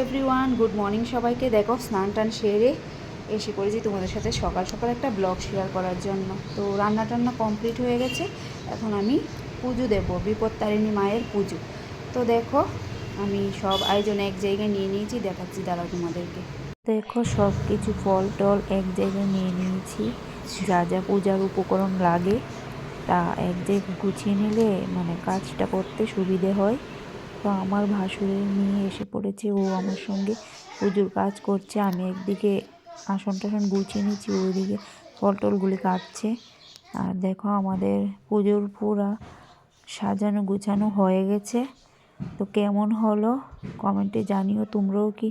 Everyone, good morning সবাইকে। দেখো স্নান টান সেরে এসে পড়েছি তোমাদের সাথে সকাল সকাল একটা ব্লগ শেয়ার করার জন্য। তো রান্না টান্না কমপ্লিট হয়ে গেছে, এখন আমি পুজো দেবো, বিপত্তারিণী মায়ের পুজো। তো দেখো আমি সব আয়োজন এক জায়গায় নিয়ে নিয়েছি, দেখাচ্ছি দাঁড়াও তোমাদেরকে। দেখো সব কিছু ফল টল এক জায়গায় নিয়ে নিয়েছি, যা যা পূজার উপকরণ লাগে তা এক জায়গায় গুছিয়ে নিলে মানে কাজটা করতে সুবিধে হয়। তো আমার ভাসুরের মেয়ে এসে পড়েছে, ও আমার সঙ্গে পুজোর কাজ করছে। আমি একদিকে আসন টাসন গুছিয়ে নিচ্ছি, ওইদিকে ফল টলগুলি কাটছে। আর দেখো আমাদের পুজোর পুরা সাজানো গুছানো হয়ে গেছে। তো কেমন হলো কমেন্টে জানিও। তোমরাও কি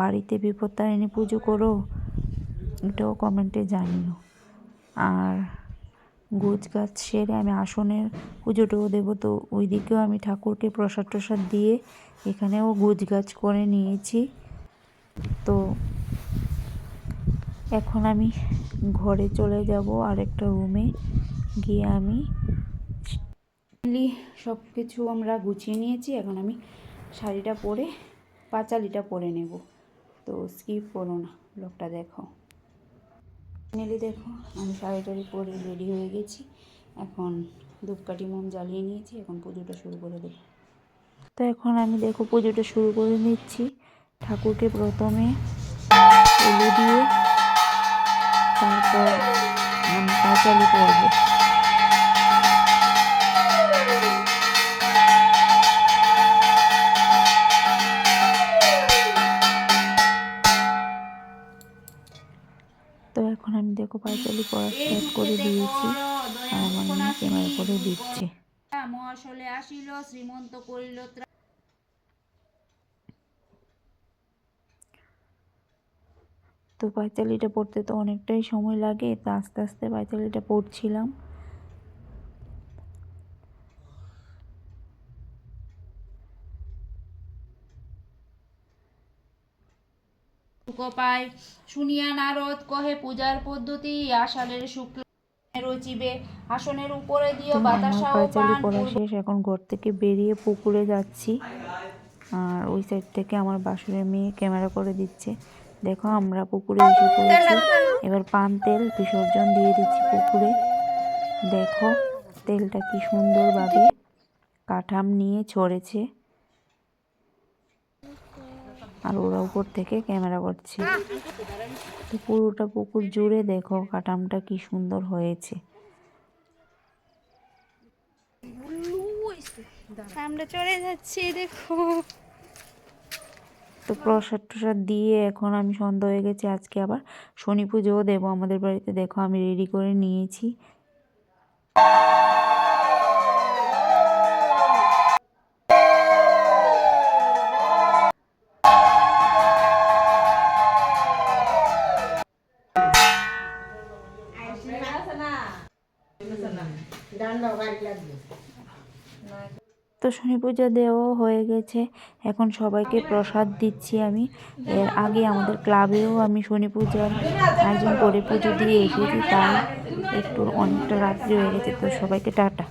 বাড়িতে বিপত্তারিণী পুজো করো, এটাও কমেন্টে জানিও। আর গোছ গাছ সেরে আমি আসনের পুজোটাও দেবো, তো ওই দিকেও আমি ঠাকুরকে প্রসাদ টসাদ দিয়ে এখানেও গোছ গাছ করে নিয়েছি। তো এখন আমি ঘরে চলে যাব, আর একটা রুমে গিয়ে আমি সব কিছু আমরা গুছিয়ে নিয়েছি। এখন আমি শাড়িটা পরে পাঁচালিটা পরে নেব, তো স্কিপ করো না, ব্লগটা দেখো। ফাইনালি দেখো আমি শাড়ি টাড়ি পরে রেডি হয়ে গেছি। এখন ধূপকাঠি মোম জ্বালিয়ে নিয়েছি, এখন পুজোটা শুরু করে দেবো। তো এখন আমি দেখো পুজোটা শুরু করে নিচ্ছি। ঠাকুরকে প্রথমে উলু দিয়ে তারপর আমি পাঁচালি পরবো। তো এখন আমি দেখো পাঁচালি পড়া স্টার্ট করে দিয়েছি, আর আমার মেয়ে ক্যামেরা করে দিচ্ছে। মহাশলে আসিল শ্রীমন্ত করিল। তো পাঁচালিটা পড়তে তো অনেকটাই সময় লাগে, তো আস্তে আস্তে পাঁচালিটা পড়ছিলাম। পায় শুনিয়া নারদ কহে পূজার পদ্ধতি আষাঢ়ের শুক্ল রচিবে আসনের উপরে দিও বাতাসা ও পান। পড়া শেষ, এখন ঘর থেকে বেরিয়ে পুকুরে যাচ্ছি। আর ওই সাইড থেকে আমার বাসুরের মেয়ে ক্যামেরা করে দিচ্ছে। দেখো আমরা পুকুরে এসে পড়েছি, এবার পান তেল বিসর্জন দিয়ে দিচ্ছি পুকুরে। দেখো তেলটা কি সুন্দরভাবে কাঠাম নিয়ে ছড়েছে, আর ওরা উপর থেকে ক্যামেরা করছে। তো পুরোটা পুকুর জুড়ে দেখো কাঠামটা কি সুন্দর হয়েছে। আমরা চলে যাচ্ছি দেখো। তো প্রসাদ টসাদ দিয়ে এখন আমি সন্ধ্যা হয়ে গেছে, আজকে আবার শনি পুজোও দেবো আমাদের বাড়িতে। দেখো আমি রেডি করে নিয়েছি। তো শনি পূজা দেওয়া হয়ে গেছে, এখন সবাইকে প্রসাদ দিচ্ছি আমি। এর আগে আমাদের ক্লাবেও আমি শনি পূজার আয়োজন করে পুজো দিয়ে এসেছি, তাই একটু অনেকটা রাত্রি হয়ে গেছে। তো সবাইকে টাটা।